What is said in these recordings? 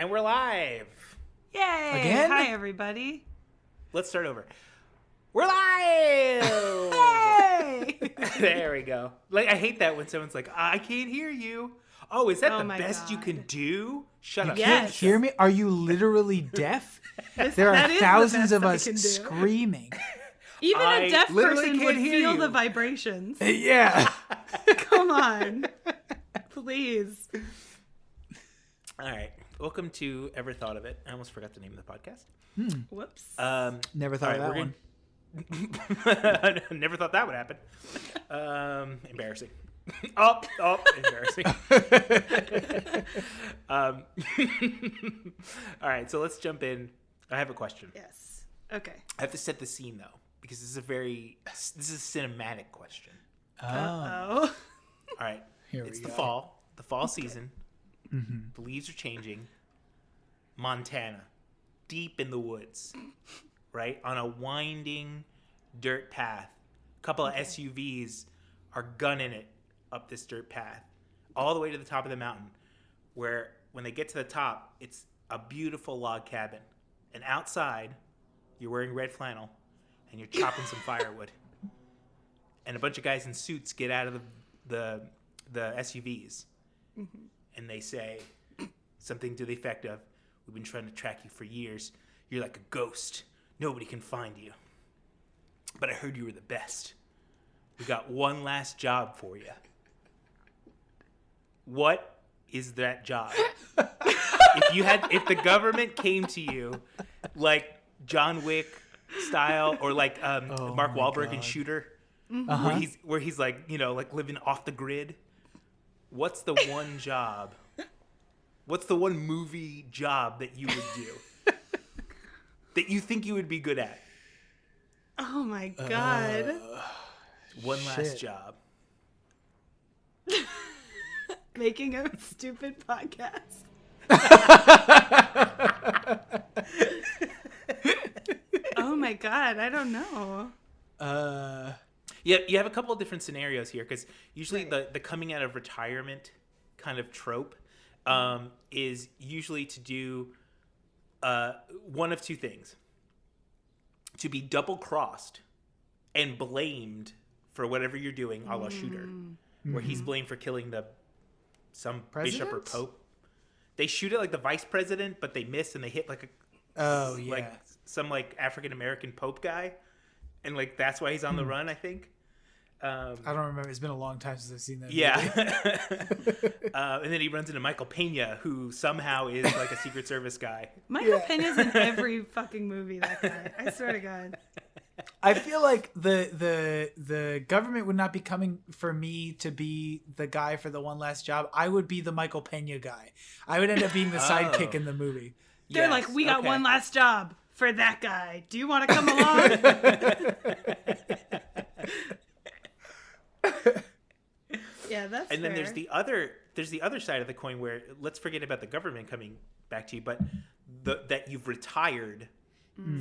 And we're live. Yay! Again? Hi, everybody. Let's start over. We're live! Hey! There we go. Like, I hate that when someone's like, I can't hear you. Oh, is that the my best you God. can do? Shut up. Yes. Can't hear me? Are you literally deaf? There that are is the thousands best of I us can do. screaming. Even I a deaf literally person can't would hear feel you. the vibrations. Yeah. Come on. Please. All right. Welcome to Ever Thought of It. I almost forgot the name of the podcast. Whoops. Never thought all of right, that one. Never thought that would happen. Embarrassing. Embarrassing. All right, so let's jump in. I have a question. Yes. Okay. I have to set the scene though, because this is a cinematic question. Oh. Oh. All right, Here it's we the go. fall season. Mm-hmm. The leaves are changing. Montana, deep in the woods, right? On a winding dirt path. A couple of SUVs are gunning it up this dirt path, all the way to the top of the mountain, where when they get to the top, it's a beautiful log cabin. And outside, you're wearing red flannel, and you're chopping some firewood. And a bunch of guys in suits get out of the SUVs. Mm-hmm. And they say something to the effect of, "We've been trying to track you for years. You're like a ghost. Nobody can find you. But I heard you were the best. We got one last job for you." What is that job? If the government came to you like John Wick style, or like Mark my Wahlberg in God. Shooter, Uh-huh. where he's like, like living off the grid. What's the one job? What's the one movie job that you would do? That you think you would be good at? Oh my God. One last Shit. job. Making a stupid podcast. Oh my God. I don't know. Yeah, you have a couple of different scenarios here, because usually Right. the coming out of retirement kind of trope is usually to do one of two things: to be double crossed and blamed for whatever you're doing, a la Shooter, where he's blamed for killing some bishop or President? pope. They shoot at like the vice president, but they miss and they hit like Oh, yeah. like some like African American pope guy, and like that's why he's on the run, I think. I don't remember. It's been a long time since I've seen that. Yeah. movie. And then he runs into Michael Peña, who somehow is like a Secret Service guy. Michael Yeah. Peña's in every fucking movie, that guy. I swear to God. I feel like the government would not be coming for me to be the guy for the one last job. I would be the Michael Peña guy. I would end up being the sidekick in the movie. They're Yes, like, we got okay. one last job for that guy. Do you want to come along? Yeah, that's And then fair. there's the other side of the coin, where let's forget about the government coming back to you, but that you've retired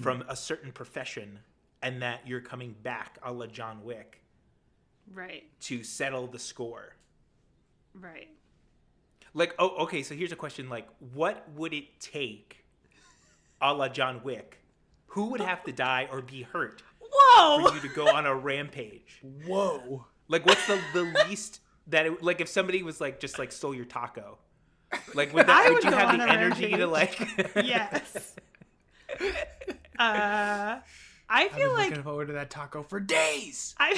from a certain profession, and that you're coming back, a la John Wick, Right, to settle the score. right. Like, oh, okay, so here's a question, like, what would it take, a la John Wick? Who would have to die or be hurt Whoa! for you to go on a rampage? Whoa. Like, what's the least that it, like, if somebody was like just like stole your taco, like would I would would you go have on the a energy to rampage. like? Yes. I I've feel been like looking forward to that taco for days. I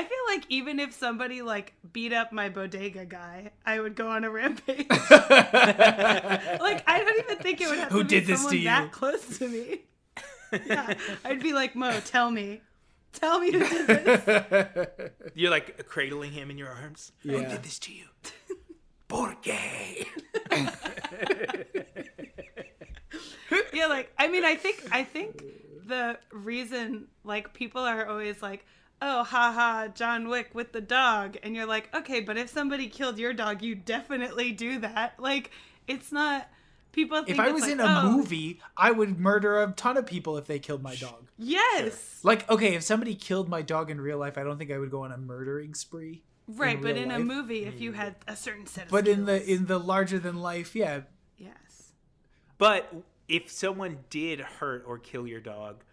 feel like even if somebody like beat up my bodega guy, I would go on a rampage. Like, I don't even think it would have Who to be did this someone to you? that close to me. Yeah, I'd be like, Mo, tell me who did this. You're like cradling him in your arms. Who Yeah. did this to you? Porque? Yeah, like, I mean, I think the reason, like, people are always like, oh, haha, John Wick with the dog. And you're like, okay, but if somebody killed your dog, you definitely do that. Like, it's not, people think If I it's was like, in a oh, movie, I would murder a ton of people if they killed my dog. Yes. Like, okay, if somebody killed my dog in real life, I don't think I would go on a murdering spree. Right, but real in a life. movie, if you had a certain set of But skills. in the larger than life, yeah, Yes. But if someone did hurt or kill your dog,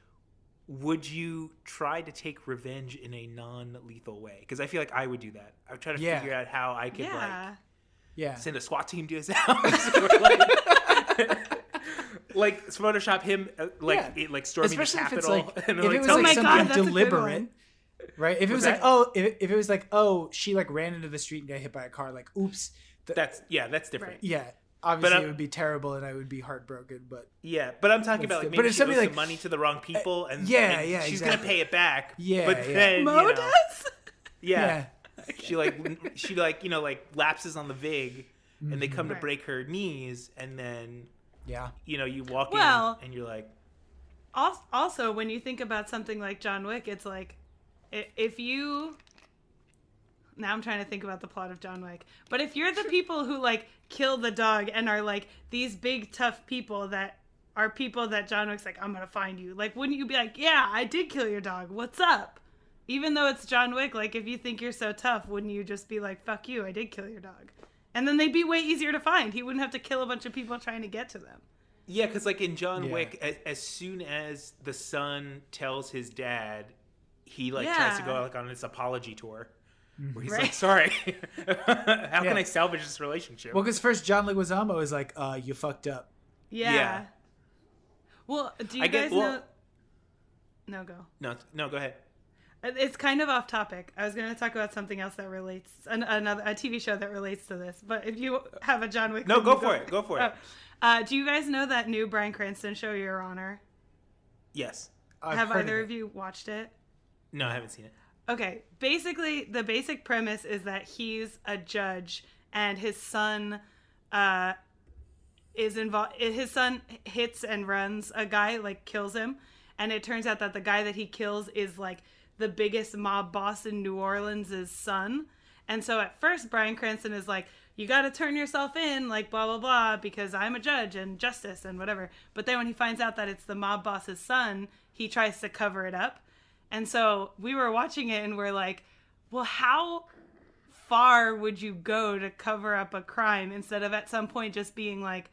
would you try to take revenge in a non-lethal way? Because I feel like I would do that. I would try to figure out how I could send a SWAT team to his house, or like Photoshop him storming Especially the if it's Capitol. like, and if it was Oh like my something God, that's a good deliberate, one. right? If it was What's like, that? if it was like, she like ran into the street and got hit by a car, like, oops. That's different. Right. Yeah. Obviously, it would be terrible, and I would be heartbroken. But but I'm talking about like maybe she owes some money to the wrong people, and she's gonna pay it back. Yeah, but then Mo does? Yeah. She lapses on the VIG, and they come to break her knees, and then you walk in and you're like. Also, when you think about something like John Wick, it's like if you. Now I'm trying to think about the plot of John Wick. But if you're the people who like kill the dog and are like these big tough people that are people that John Wick's like, I'm gonna find you. Like, wouldn't you be like, yeah, I did kill your dog. What's up? Even though it's John Wick, like if you think you're so tough, wouldn't you just be like, fuck you, I did kill your dog? And then they'd be way easier to find. He wouldn't have to kill a bunch of people trying to get to them. Yeah, because like in John Wick, as soon as the son tells his dad, he like tries to go like on this apology tour. Where he's like, sorry, how can I salvage this relationship? Well, because first John Leguizamo is like, you fucked up. Yeah. Well, do you guys know? No, go. No, go ahead. It's kind of off topic. I was going to talk about something else that relates, a TV show that relates to this. But if you have a John Wick, no, go for it. Go for it. Do you guys know that new Bryan Cranston show, Your Honor? Yes. Have either of you watched it? No, I haven't seen it. Okay, basically, the basic premise is that he's a judge and his son is involved. His son hits and runs a guy, like kills him. And it turns out that the guy that he kills is like the biggest mob boss in New Orleans' son. And so at first, Bryan Cranston is like, you got to turn yourself in, like blah, blah, blah, because I'm a judge and justice and whatever. But then when he finds out that it's the mob boss's son, he tries to cover it up. And so we were watching it and we're like, well, how far would you go to cover up a crime instead of at some point just being like,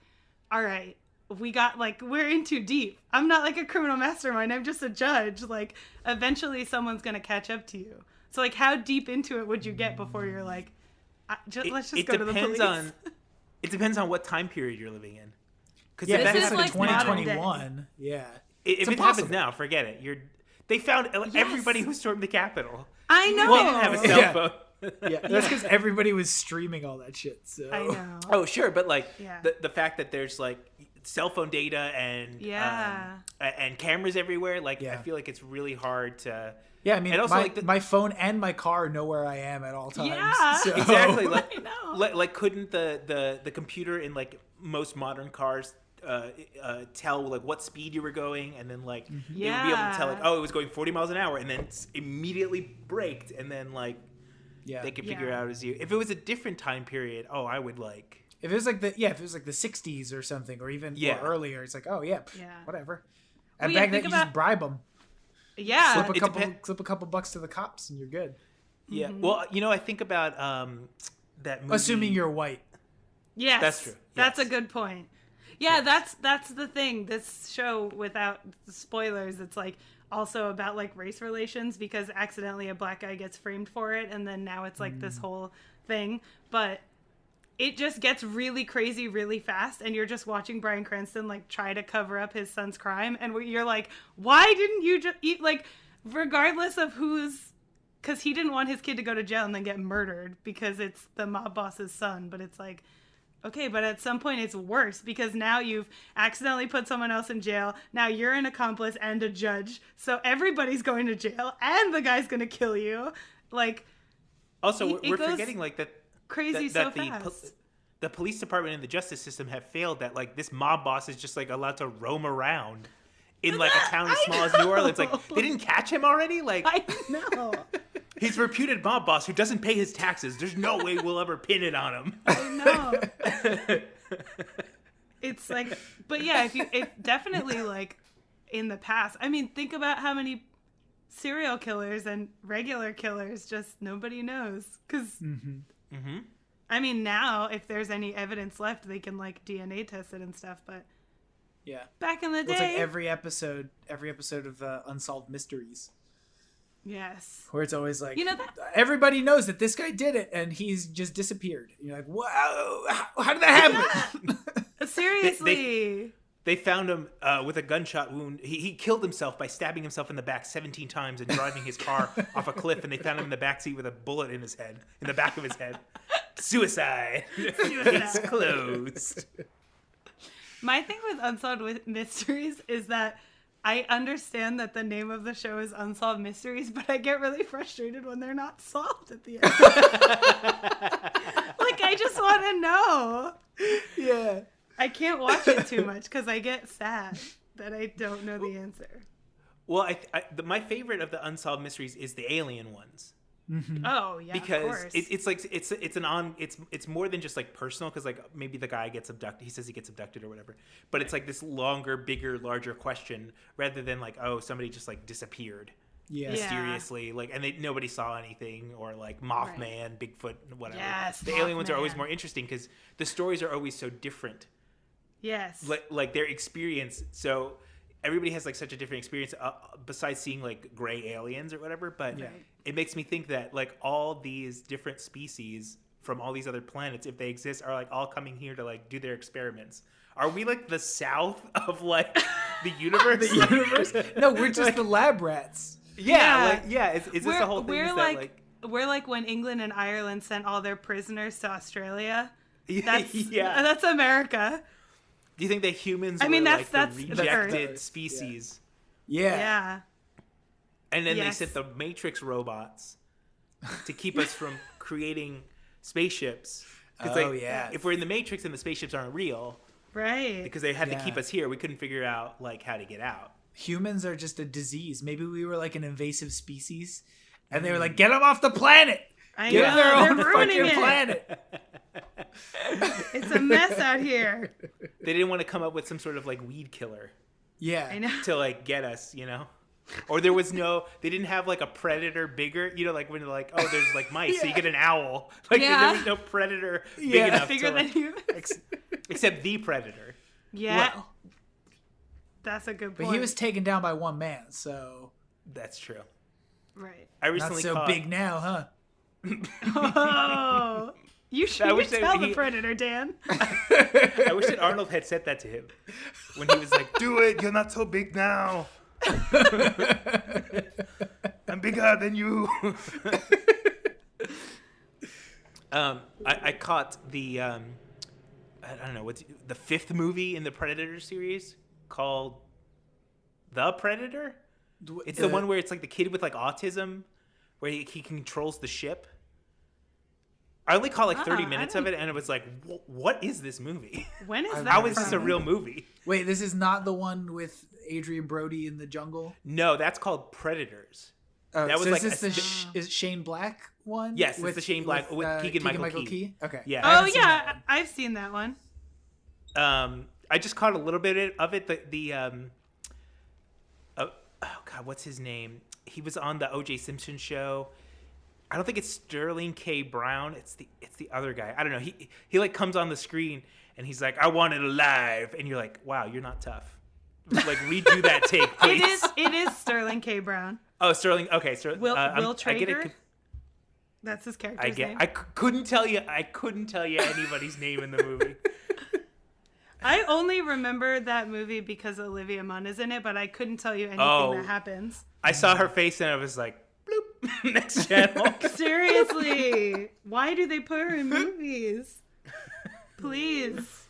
all right, we're in too deep. I'm not like a criminal mastermind. I'm just a judge. Like, eventually someone's going to catch up to you. So, like, how deep into it would you get before you're like, let's just go to the police? It depends on what time period you're living in. Because if it's like 2021, if it happens now, forget it. They found everybody who stormed the Capitol. I know. They didn't have a cell phone. That's because everybody was streaming all that shit. So. I know. Oh, sure, but like the fact that there's like cell phone data and and cameras everywhere, like I feel like it's really hard to. Yeah, I mean, and also, my phone and my car know where I am at all times. Yeah, so. Exactly. I know. Couldn't the computer in like most modern cars tell like what speed you were going, and then like it would be able to tell like, oh, it was going 40 miles an hour, and then immediately braked, and then like they could figure it out as you. If it was a different time period, I would like. If it was like the 60s or something, or even or earlier, it's like, whatever. And back then you just bribe them. Yeah, slip a couple bucks to the cops, and you're good. Yeah. Mm-hmm. Well, I think about that movie. Assuming you're white. Yes, that's true. That's a good point. Yeah, that's the thing. This show, without spoilers, it's like also about like race relations, because accidentally a black guy gets framed for it, and then now it's like this whole thing. But it just gets really crazy really fast, and you're just watching Bryan Cranston like try to cover up his son's crime, and you're like, why didn't you just eat, like, regardless of because he didn't want his kid to go to jail and then get murdered because it's the mob boss's son. But it's like, okay, but at some point it's worse, because now you've accidentally put someone else in jail. Now you're an accomplice and a judge, so everybody's going to jail, and the guy's going to kill you. Like, also we're forgetting like that. Crazy so fast. The police department and the justice system have failed, that like this mob boss is just like allowed to roam around in like a town as small as New Orleans. Like, they didn't catch him already? Like, I know. He's a reputed mob boss who doesn't pay his taxes. There's no way we'll ever pin it on him. I know. It's like, but yeah, if definitely like in the past, I mean, think about how many serial killers and regular killers just nobody knows, because I mean, now if there's any evidence left, they can like DNA test it and stuff. But Yeah. back in the day, Well, it's like every episode of Unsolved Mysteries, yes. where it's always like, You know that- everybody knows that this guy did it, and he's just disappeared. You're like, wow, how did that happen? Seriously. They found him with a gunshot wound. He killed himself by stabbing himself in the back 17 times and driving his car off a cliff. And they found him in the backseat with a bullet in his head, in the back of his head. Suicide. It's closed. My thing with Unsolved Mysteries is that I understand that the name of the show is Unsolved Mysteries, but I get really frustrated when they're not solved at the end. Like, I just want to know. Yeah. I can't watch it too much because I get sad that I don't know the answer. Well, my favorite of the Unsolved Mysteries is the alien ones. Mm-hmm. Oh yeah, Because of course. it's more than just like personal, because like maybe the guy gets abducted, he says he gets abducted or whatever, but it's like this longer, bigger, larger question rather than like, oh, somebody just like disappeared Yeah. mysteriously, like, and nobody saw anything, or like Mothman, Bigfoot, whatever. Yes, the alien ones are always Mothman. more interesting because the stories are always so different, Yes. like their experience. So everybody has like such a different experience besides seeing like gray aliens or whatever, but Yeah. it makes me think that like all these different species from all these other planets, if they exist, are like all coming here to like do their experiments. Are we like the south of like the universe? The universe? No, we're just the lab rats. Yeah. Is this we're, the whole thing? We're Is like, we're like when England and Ireland sent all their prisoners to Australia. That's yeah. That's America. Do you think that humans I mean, were that's- like the that's the Earth. rejected species? Yeah. Yeah. And then they Yes. sent the Matrix robots to keep us from creating spaceships. 'Cause, Oh, like, yeah. if we're in the Matrix and the spaceships aren't real, Right. because they had to Yeah. keep us here, we couldn't figure out like how to get out. Humans are just a disease. Maybe we were like an invasive species, and they were like, "Get them off the planet. I Get know, their own they're ruining fucking it. planet." It's a mess out here. They didn't want to come up with some sort of like weed killer Yeah. I know. to like get us, you know? Or there was they didn't have like a predator bigger, you know, like when they're like, oh, there's like mice, so you get an owl. Like Yeah. there was no predator big Yeah. enough Bigger to, than like, you. except the predator. Yeah. Well, That's a good point. but he was taken down by one man, so That's true. right. I not recently so caught, big now, huh? Oh. You should wish that tell he- the predator, Dan. I wish that Arnold had said that to him when he was like, "Do it, you're not so big now. I'm bigger than you." I caught the I don't know what's the fifth movie in the Predator series called The Predator. It's the one where it's like the kid with like autism, where he controls the ship. I only caught like 30 I minutes of it, and it was like, what is this movie? When is that? How is this a from? real movie? Wait, this is not the one with Adrian Brody in the jungle. No, that's called Predators. Oh, That was so like is this a- is it Shane Black one? Yes, it's the Shane Black with Keegan-Michael Key. Okay. Yeah. I Oh haven't seen that yeah, one. I've seen that one. I just caught a little bit of it. Oh God, what's his name? He was on the O.J. Simpson show. I don't think it's Sterling K. Brown. It's the other guy. I don't know. He like comes on the screen and he's like, "I want it alive," and you're like, "Wow, you're not tough." Like redo that take, please. It is Sterling K. Brown. Oh, Sterling. Okay, Sterling. Will I get Traeger? it. That's his character's name. I couldn't tell you. I couldn't tell you anybody's name in the movie. I only remember that movie because Olivia Munn is in it, but I couldn't tell you anything Oh. that happens. I saw her face and I was like, bloop. Next channel. Seriously, why do they put her in movies? Please.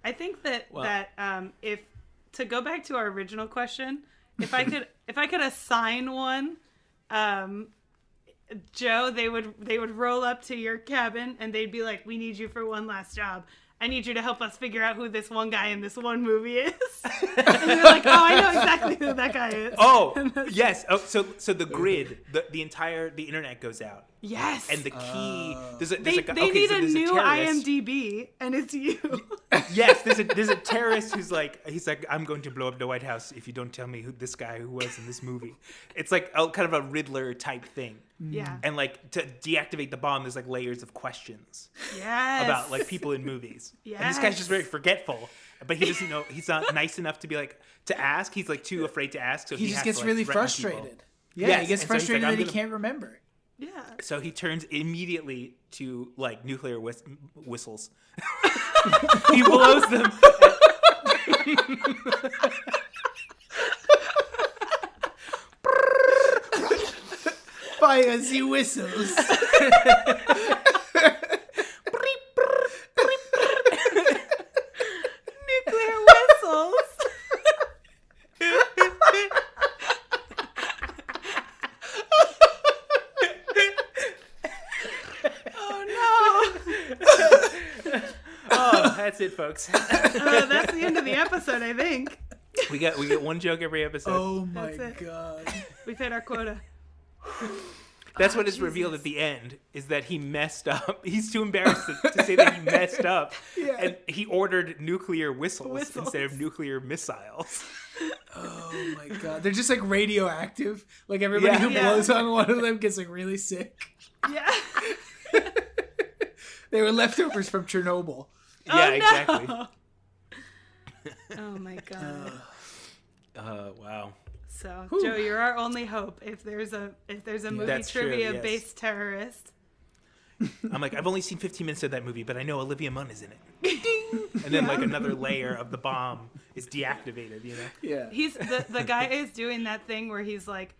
I think that if to go back to our original question, if I could assign one, Joe, they would roll up to your cabin and they'd be like, "We need you for one last job. I need you to help us figure out who this one guy in this one movie is." And you're like, "Oh, I know exactly who that guy is." Oh, yes. Oh, so the grid, the internet goes out. Yes. And the key, there's They a need a new terrorist. IMDb, and it's you. Yes, there's a terrorist he's like, I'm going to blow up the White House if you don't tell me who this guy who was in this movie. It's like kind of a Riddler type thing. Yeah. And like to deactivate the bomb, there's like layers of questions Yes. about like people in movies. Yes. And this guy's just very forgetful, but he doesn't know. He's not nice enough to be like to ask. He's like too afraid to ask. So He just has gets to, like, really threaten frustrated. people. Yeah, Yes, he gets and so he's frustrated like, that he I'm can't remember. Yeah. So he turns immediately to like nuclear whistles. He blows them. Fire the whistles. Nuclear whistles. Oh no. Oh, that's it, folks. That's the end of the episode, I think. We get one joke every episode. Oh my That's it. god. We've hit our quota. That's what is revealed at the end, is that he messed up. He's too embarrassed to say that he messed up. Yeah. And he ordered nuclear whistles instead of nuclear missiles. Oh my god. They're just like radioactive. Like everybody who blows on one of them gets like really sick. Yeah. They were leftovers from Chernobyl. Yeah, no. exactly. Oh my god. Wow. So, Joe, you're our only hope. If there's a movie That's true, trivia yes. based terrorist. I'm like, I've only seen 15 minutes of that movie, but I know Olivia Munn is in it. And then like another layer of the bomb is deactivated, you know? Yeah. He's the guy is doing that thing where he's like,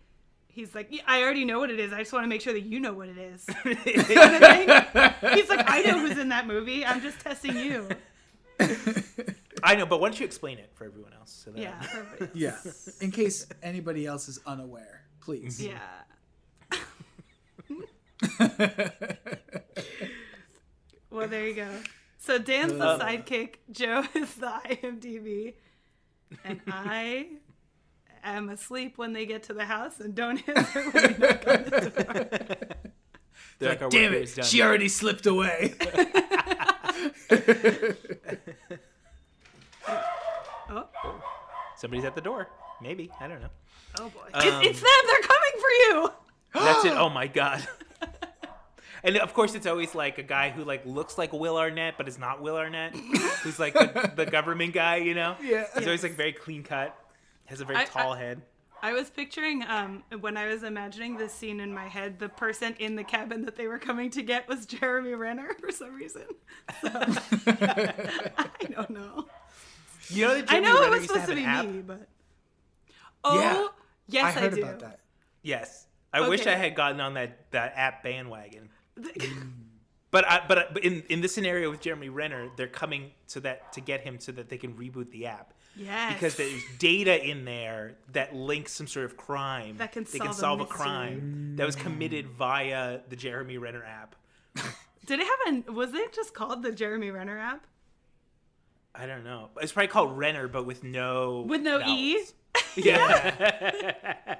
yeah, I already know what it is. I just want to make sure that you know what it is. You know what I mean? He's like, I know who's in that movie. I'm just testing you. I know, but why don't you explain it for everyone else? So that Yeah. Perfect. Yeah. In case anybody else is unaware, please. Yeah. Well, there you go. So Dan's the sidekick, Joe is the IMDb, and I am asleep when they get to the house and don't answer when they knock on the door. They're like, our Damn work it, is done. she already slipped away. Oh, Somebody's at the door. Maybe. I don't know. oh boy. It's them. They're coming for you. That's it. Oh my god. And of course, it's always like a guy who like looks like Will Arnett, but is not Will Arnett, who's like the government guy, you know? Yeah. He's always like very clean cut, has a very tall head. I was picturing, when I was imagining this scene in my head, the person in the cabin that they were coming to get was Jeremy Renner for some reason. So, I don't know. You know that I Jeremy know it Renner was used to supposed have to an be app? me, but... Oh, Yeah. yes, I heard do. about that. Yes. I wish Okay. I had gotten on that app bandwagon. But in this scenario with Jeremy Renner, they're coming to get him so that they can reboot the app. Yes. Because there's data in there that links some sort of crime. That can they can solve solve a a crime that was committed via the Jeremy Renner app. Did it have was it just called the Jeremy Renner app? I don't know. It's probably called Renner, but with no E? vowels. Yeah.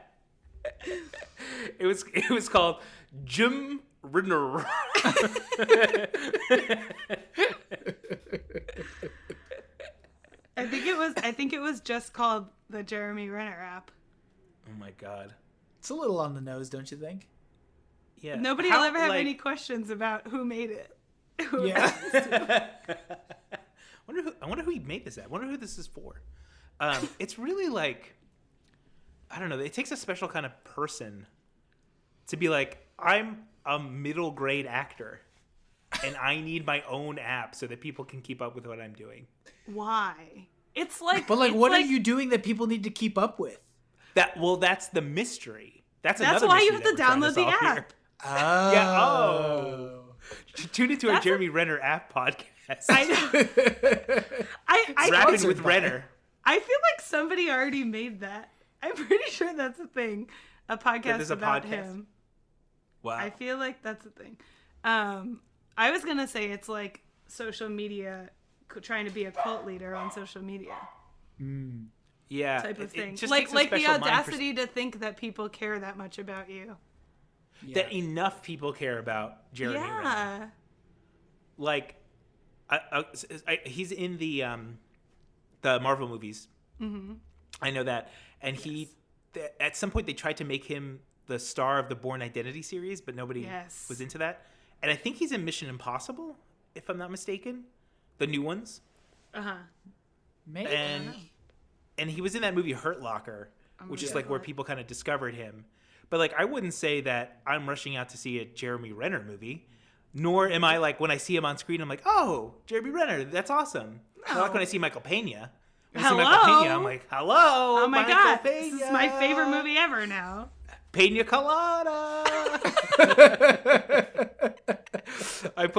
It was called Jim Renner. I think it was just called the Jeremy Renner app. Oh my god. It's a little on the nose, don't you think? Yeah. Nobody will ever have any questions about who made it. Yeah. I wonder who he made this at. I wonder who this is for. It's really like, I don't know. It takes a special kind of person to be like, I'm a middle grade actor and I need my own app so that people can keep up with what I'm doing. Why? It's like, But like, it's what like, are you doing that people need to keep up with? That's the mystery. That's That's another why you mystery have to that we're trying download the solve app. Oh. Yeah. Oh. Tune into our That's Jeremy Renner app podcast. I know. I Rapping Sponsored with by- Renner. I feel like somebody already made that. I'm pretty sure that's a thing. A podcast there's a about podcast? him. Wow. I feel like that's a thing. I was gonna say it's like social media, trying to be a cult leader on social media Yeah. type of thing. It just Like takes a the special mind for- audacity to think that people care that much about you. that enough people care about Jeremy Renner. Like, he's in the Marvel movies. Mm-hmm. I know that, and at some point they tried to make him the star of the Bourne Identity series, but nobody was into that. And I think he's in Mission Impossible, if I'm not mistaken, the new ones. Maybe. And he was in that movie Hurt Locker, which is like where people kind of discovered him. But like, I wouldn't say that I'm rushing out to see a Jeremy Renner movie, nor am I like, when I see him on screen, I'm like, oh, Jeremy Renner, that's awesome. No. Like when I see Michael Peña. Hello? Michael Peña, I'm like, hello, oh my Michael God, Peña. this is my favorite movie ever now. Peña Colada.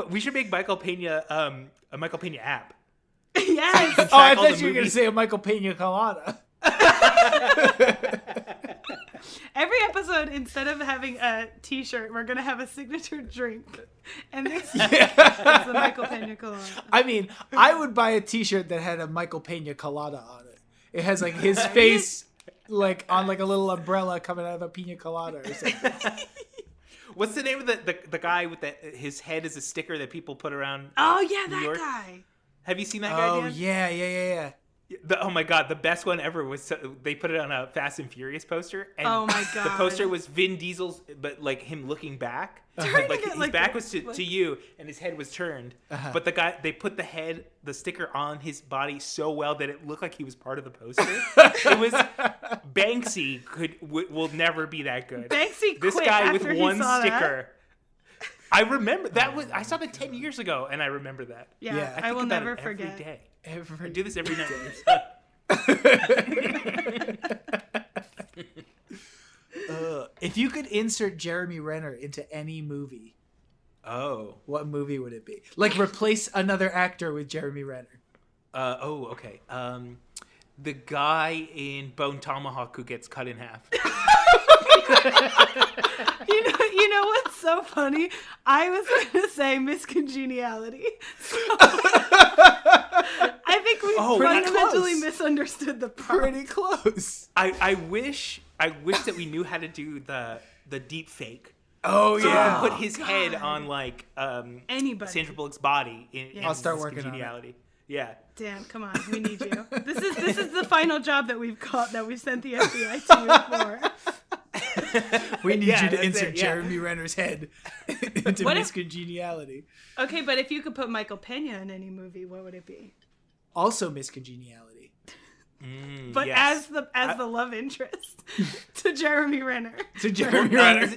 We should make Michael Peña a Michael Peña app. Yes. Oh, I thought you were going to say a Michael Peña colada. Every episode, instead of having a T-shirt, we're gonna have a signature drink, and this is the Michael Peña colada. I mean, I would buy a T-shirt that had a Michael Peña colada on it. It has like his face, like on like a little umbrella coming out of a pina colada or something. What's the name of the guy with his head is a sticker that people put around? Oh yeah, New that York? guy. Have you seen that guy? Oh Dan? yeah. Oh my God, the best one ever was they put it on a Fast and Furious poster, and oh my God, the poster was Vin Diesel's, but like him looking back, like his back was to you, and his head was turned. But they put the sticker on his body so well that it looked like he was part of the poster. It was Banksy will never be that good. Banksy this quit guy with after he one saw sticker. I remember I saw that 10 years ago, and I remember that. Yeah, I will never forget. Every day. I do this every night. If you could insert Jeremy Renner into any movie, what movie would it be? Like replace another actor with Jeremy Renner. Okay. The guy in Bone Tomahawk who gets cut in half. You know what's so funny? I was going to say Miscongeniality. So, I think we fundamentally misunderstood the problem. Pretty close. I wish that we knew how to do the deep fake. Oh so yeah. Put his head on like anybody. Sandra Bullock's body in I'll start working on it. Yeah. Dan, come on, we need you. This is the final job that we've sent the FBI to you for. We need you to insert Jeremy Renner's head into Miscongeniality. Okay, but if you could put Michael Peña in any movie, what would it be? Also Miscongeniality. But as the love interest to Jeremy Renner. To Jeremy Renner.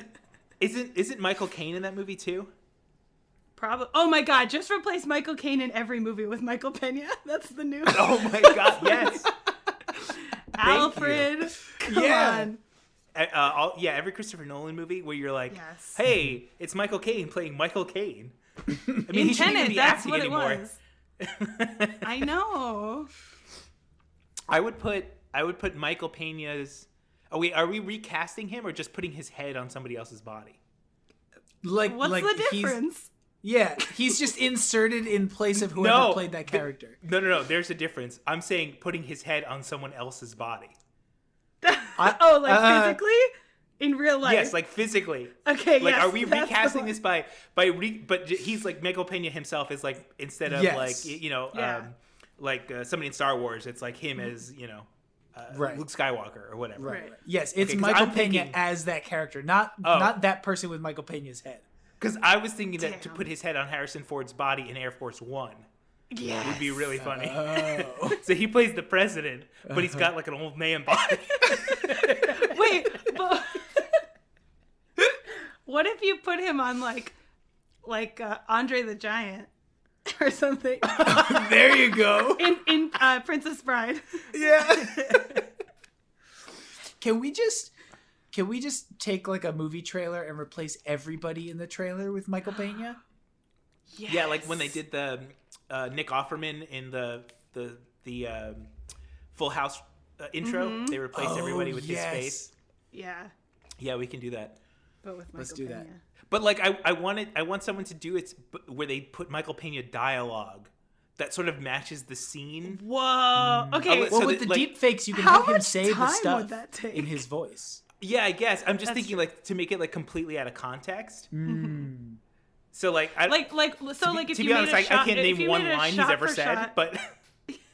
Isn't Michael Caine in that movie too? Probably. Oh my God! Just replace Michael Caine in every movie with Michael Peña. That's the new. Oh my God! Yes. Alfred. Come on. Every Christopher Nolan movie where you're like, hey, it's Michael Caine playing Michael Caine. I mean, he shouldn't even be acting anymore. I know. I would put Michael Peña's. Oh wait, are we recasting him or just putting his head on somebody else's body? What's the difference? He's just inserted in place of whoever played that character. No. There's a difference. I'm saying putting his head on someone else's body. Physically? In real life? Yes, like physically. Okay, like, are we recasting this but he's like Michael Peña himself is like, instead of somebody in Star Wars, it's like him as, Luke Skywalker or whatever. Right. Yes, it's Michael Peña as that character, not that person with Michael Peña's head. Because I was thinking that to put his head on Harrison Ford's body in Air Force One would be really funny. Oh. So he plays the president, but he's got like an old man body. Wait, but what if you put him on like Andre the Giant or something? There you go. In Princess Bride. Yeah. Can we just take like a movie trailer and replace everybody in the trailer with Michael Peña? Yes. Yeah, like when they did the Nick Offerman in the Full House intro, they replaced everybody with his face. Yeah. Yeah, we can do that. But with Michael Let's do Peña. that. But like I want someone to do it where they put Michael Peña dialogue that sort of matches the scene. Whoa. Okay. Well, with the deep fakes, you can have him say the stuff would that take? in his voice. Yeah, I guess. I'm just That's thinking true. like to make it like completely out of context. Mm. So like If to you be made honest, a I shot, can't if name you one made a line he's ever shot-for-shot- said, but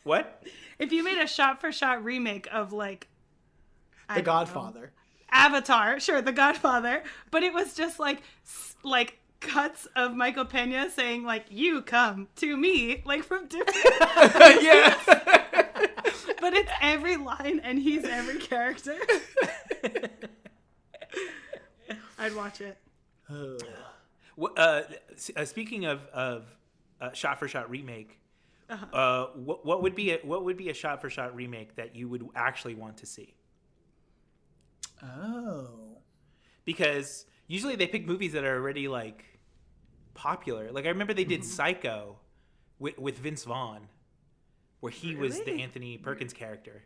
what? If you made a shot-for-shot remake of like I The don't know, Godfather. Avatar, sure, The Godfather, but it was just like cuts of Michael Peña saying like "you come to me" like from different, Yeah. but it's every line and he's every character. I'd watch it. Speaking of shot-for-shot remake, what would be a shot-for-shot remake that you would actually want to see? Oh. Because usually they pick movies that are already like popular. Like I remember they did Psycho with Vince Vaughn, where he was the Really? Anthony Perkins character,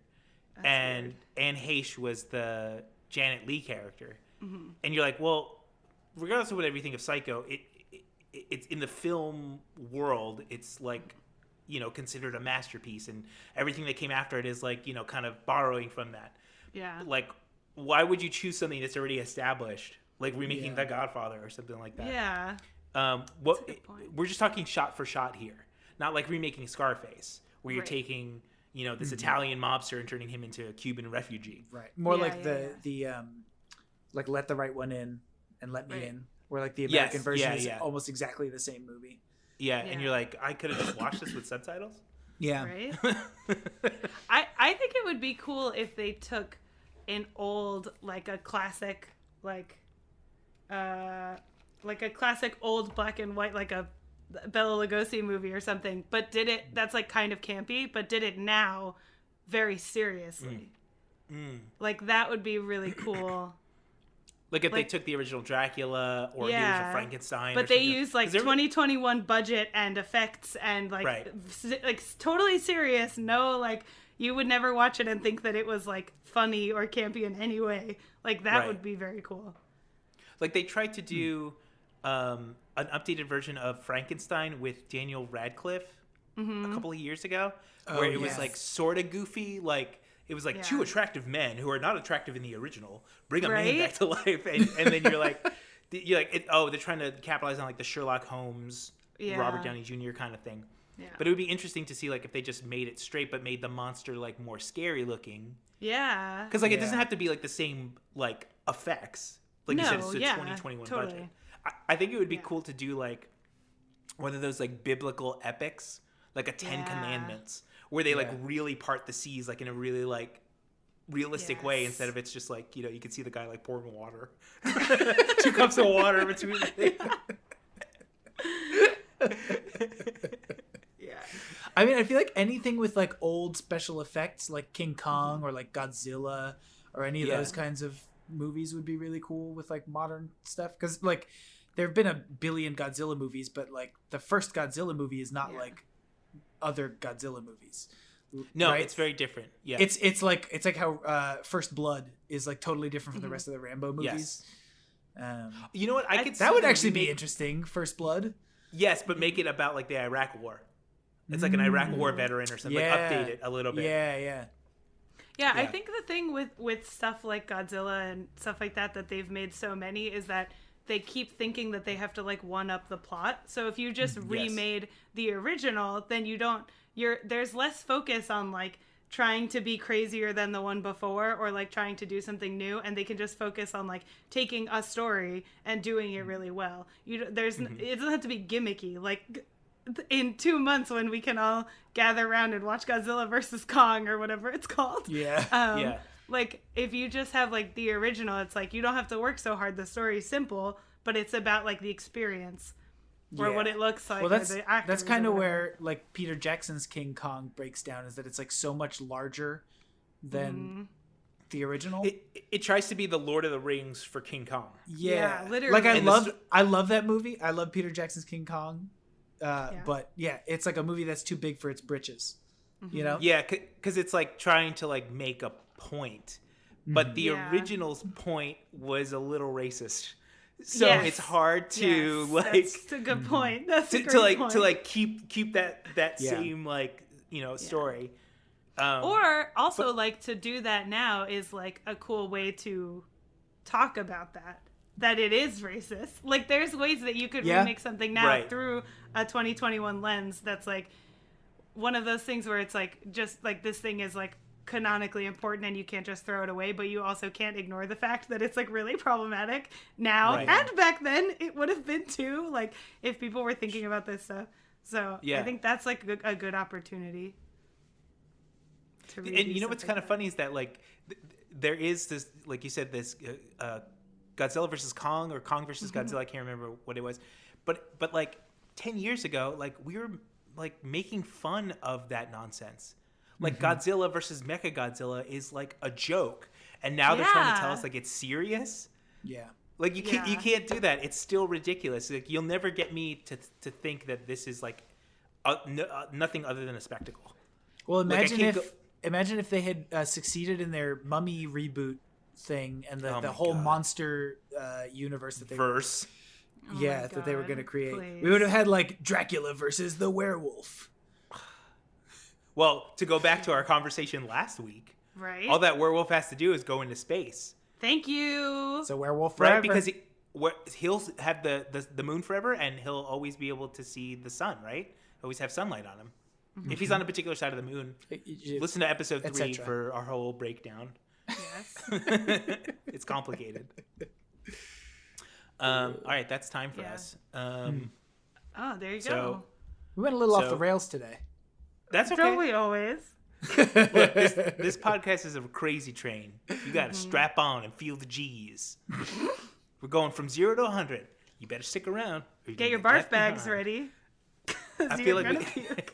That's and weird. Anne Heche was the Janet Leigh character. And you're like, well, regardless of what everything of Psycho, it's in the film world, it's like, you know, considered a masterpiece, and everything that came after it is like, you know, kind of borrowing from that. Yeah. Like, why would you choose something that's already established, like remaking Yeah. The Godfather or something like that? Yeah. What That's a good point. we're just talking shot for shot here, not like remaking Scarface, where you're Right. taking, you know, this Italian mobster and turning him into a Cuban refugee. Right. More Yeah, like yeah, the like Let the Right One In and Let Me Right. In, where like the Yes, American version yeah, is yeah. almost exactly the same movie. Yeah, Yeah. and you're like, I could have just watched this with subtitles. Yeah. Right? I think it would be cool if they took an old, like a classic, like a classic old black and white, like a Bela Lugosi movie or something, but did it, that's like kind of campy, but did it now very seriously. Like that would be really cool. Like if they Like- took the original Dracula or gave us Yeah. a Frankenstein. But or they something. use like 'Cause there- 2021 budget and effects and like Right. like totally serious. No, like you would never watch it and think that it was like funny or campy in any way. Like that Right. would be very cool. Like they tried to do an updated version of Frankenstein with Daniel Radcliffe a couple of years ago, where it was yes. like sort of goofy, like it was like Yeah. two attractive men who are not attractive in the original bring a man Right? back to life, and then you're like they're trying to capitalize on like the Sherlock Holmes, Yeah. Robert Downey Jr. kind of thing. Yeah. But it would be interesting to see like if they just made it straight, but made the monster like more scary looking. Yeah. Because like it Yeah. doesn't have to be like the same like effects. Like you said, it's a 2021 totally. budget. I think it would be Yeah. cool to do like one of those like biblical epics, like a Ten Yeah. Commandments, where they like Yeah. really part the seas like in a really like realistic way, Yes. instead of it's just like, you know, you can see the guy like pouring water, 2 cups of water between the things. Yeah. I mean, I feel like anything with like old special effects, like King Kong or like Godzilla or any of Yeah. those kinds of movies would be really cool with like modern stuff. Because like there have been a billion Godzilla movies, but like the first Godzilla movie is not Yeah. like other Godzilla movies. No, right? it's very different. Yeah, It's like how First Blood is like totally different from the rest of the Rambo movies. Yes. You know what? I could see That would them actually be remake- interesting. First Blood. Yes, but make it about like the Iraq War. It's like an Iraq War veteran or something. Yeah. Like update it a little bit. Yeah, yeah. Yeah, I Yeah. think the thing with stuff like Godzilla and stuff like that they've made so many is that they keep thinking that they have to like one up the plot. So if you just remade the original, then there's less focus on like trying to be crazier than the one before or like trying to do something new, and they can just focus on like taking a story and doing it really well. It doesn't have to be gimmicky. Like in 2 months when we can all gather around and watch Godzilla versus Kong or whatever it's called. Yeah. Yeah. Like if you just have like the original, it's like you don't have to work so hard. The story's simple, but it's about like the experience or Yeah. what it looks like. Well, or that's the actors kind or of whatever. where like Peter Jackson's King Kong breaks down, is that it's like so much larger than the original. It tries to be the Lord of the Rings for King Kong. Yeah, Yeah, literally. Like And the I love that movie. I love Peter Jackson's King Kong. But yeah, it's like a movie that's too big for its britches. You know? Yeah, because it's like trying to like make a point, but the Yeah. original's point was a little racist. So Yes. it's hard to Yes, like that's a good point. That's a to great like point. to like keep that Yeah. same like, you know, story. Or also like to do that now is like a cool way to talk about that it is racist. Like, there's ways that you could Yeah. remake something now Right. through a 2021 lens that's like one of those things where it's like, just like, this thing is like canonically important and you can't just throw it away, but you also can't ignore the fact that it's like really problematic now. Right. And back then it would have been too, like, if people were thinking about this stuff. So Yeah. I think that's like a good opportunity to And redo you know what's something kind of like funny is that, like, there is this, like you said, this Godzilla versus Kong, or Kong versus Godzilla. I can't remember what it was, but like 10 years ago, like, we were like making fun of that nonsense. Like, Godzilla versus Mechagodzilla is like a joke, and now they're trying to tell Yeah. us like it's serious. Yeah. Like, you Yeah. can't do that. It's still ridiculous. Like, you'll never get me to think that this is like nothing other than a spectacle. Well, Like, I imagine can't imagine if they had succeeded in their Mummy reboot thing and Oh the my whole God. monster universe that they Verse. Oh my that they were God, going to create. please. We would have had like Dracula versus the werewolf. Well, to go back to our conversation last week, Right? all that werewolf has to do is go into space, Thank you. So werewolf forever. right? Because he'll have the moon forever, and he'll always be able to see the sun, right? Always have sunlight on him. If he's on a particular side of the moon, listen to episode 3 cetera. for our whole breakdown. Yes. It's complicated. All right, that's time for Yeah. us. Oh, there you So- go. we went a little off So- the rails today. That's Don't okay. we always? Look, this podcast is a crazy train. You got to strap on and feel the G's. We're going from 0 to 100. You better stick around. Or you're Get gonna your get barf left bags behind. ready. I feel like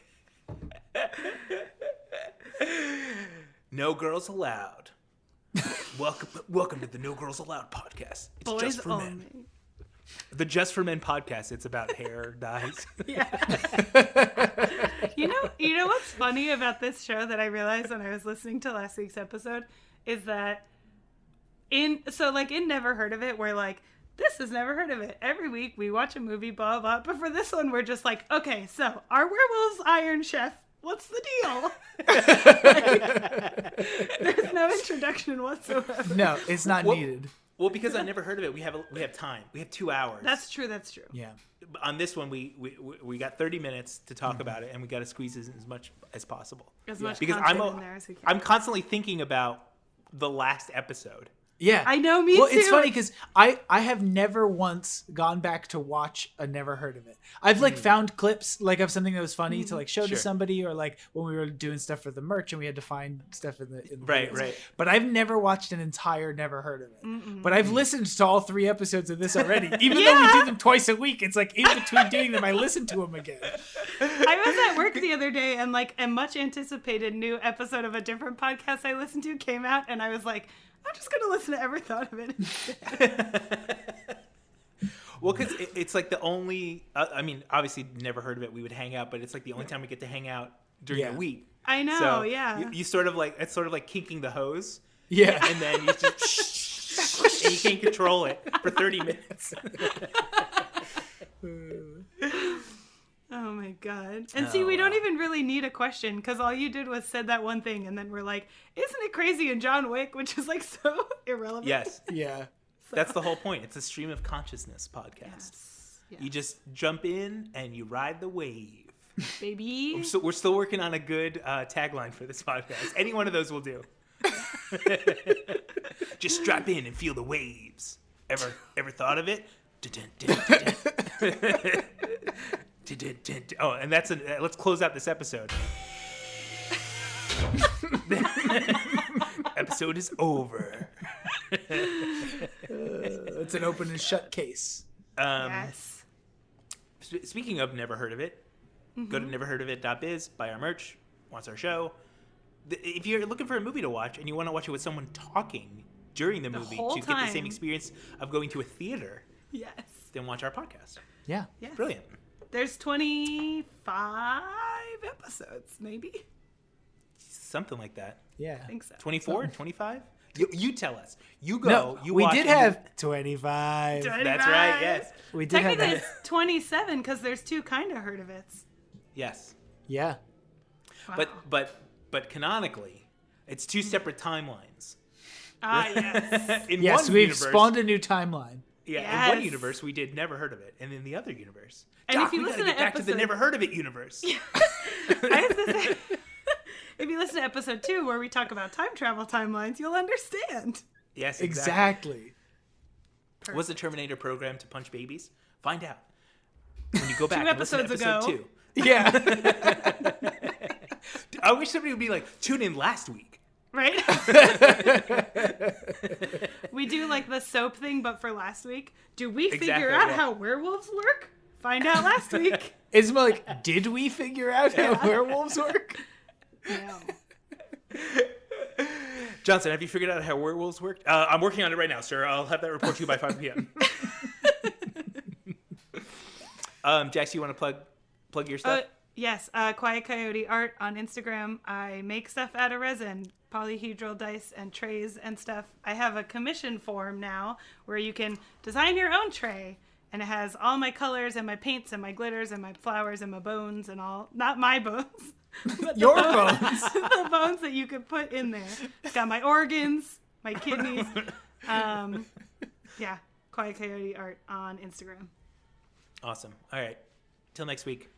No girls allowed. Welcome to the No Girls Allowed podcast. It's Boys just for only. men. The Just for Men podcast. It's about hair dyes. Yeah. You know what's funny about this show that I realized when I was listening to last week's episode is that in Never Heard of It, we're like, this is Never Heard of It. Every week we watch a movie, blah, blah. But for this one, we're just like, okay, so are werewolves Iron Chef? What's the deal? There's no introduction whatsoever. No, it's not Well- needed. Well, because I never heard of it, we have time. We have 2 hours. That's true. Yeah. On this one, we got 30 minutes to talk about it, and we got to squeeze in as much as possible. As much Because content in there as we can. I'm constantly thinking about the last episode. Yeah. I know, me well, too. it's funny because I have never once gone back to watch a Never Heard of It. I've like found clips like of something that was funny to like show to Sure. somebody, or like when we were doing stuff for the merch and we had to find stuff in the Right, videos. right. But I've never watched an entire Never Heard of It. But I've listened to all 3 episodes of this already. Even though we do them twice a week, it's like in between doing them, I listen to them again. I was at work the other day and like a much anticipated new episode of a different podcast I listened to came out, and I was like, I'm just gonna listen to Ever Thought of It instead. Well, because it's like the only. I mean, obviously, never heard of it. We would hang out, but it's like the only time we get to hang out during Yeah. the week. I know, So yeah. You sort of like it's sort of like kinking the hose, Yeah. and then you just and you can't control it for 30 minutes. Oh my god. And see, we don't even really need a question because all you did was said that one thing, and then we're like, isn't it crazy in John Wick, which is like so irrelevant. Yes, Yeah. that's the whole point. It's a stream of consciousness podcast. Yes. You just jump in and you ride the wave. Baby. So we're still working on a good tagline for this podcast. Any one of those will do. Just strap in and feel the waves. Ever thought of it? Oh, and that's let's close out this episode. Episode is over. It's an open and shut case. Yes. Speaking of Never Heard of It, go to neverheardofit.biz, buy our merch, watch our show. If you're looking for a movie to watch and you want to watch it with someone talking during the movie whole to get the same time. experience of going to a theater, Yes. then watch our podcast. Yeah. Yes. Brilliant. There's 25 episodes, maybe. Something like that. Yeah. I think so. 24, 25? You tell us. You go. No, you we watch did and you- have 25. That's right. Yes. We did have Technically, that. it's 27 because there's 2 kind of heard of it. Yes. Yeah. Wow. But canonically, it's 2 separate timelines. Ah, yes. In Yes, one we've universe, spawned a new timeline. Yeah, in Yes. one universe we did Never Heard of It, and in the other universe, And Doc, if you we gotta listen get to back to the episode- Never Heard of It universe. I have to say, if you listen to episode 2 where we talk about time travel timelines, you'll understand. Yes, Exactly. Was the Terminator programmed to punch babies? Find out when you go back and listen to episodes episode ago. 2. Yeah. I wish somebody would be like, tune in last week. Right? We do like the soap thing, but for last week. Do we figure Exactly, out yeah. how werewolves work? Find out last week. It's more like, did we figure out how werewolves work? No. Johnson, have you figured out how werewolves work? I'm working on it right now, sir. I'll have that report to you by 5 p.m. Jax, you want to plug your stuff? Yes, Quiet Coyote Art on Instagram. I make stuff out of resin, polyhedral dice and trays and stuff. I have a commission form now where you can design your own tray. And it has all my colors and my paints and my glitters and my flowers and my bones and all. Not my bones. But Your bones. The bones that you could put in there. It's got my organs, my kidneys. Yeah, Quiet Coyote Art on Instagram. Awesome. All right. Till next week.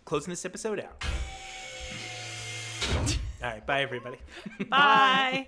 Closing this episode out. All right. Bye, everybody. Bye.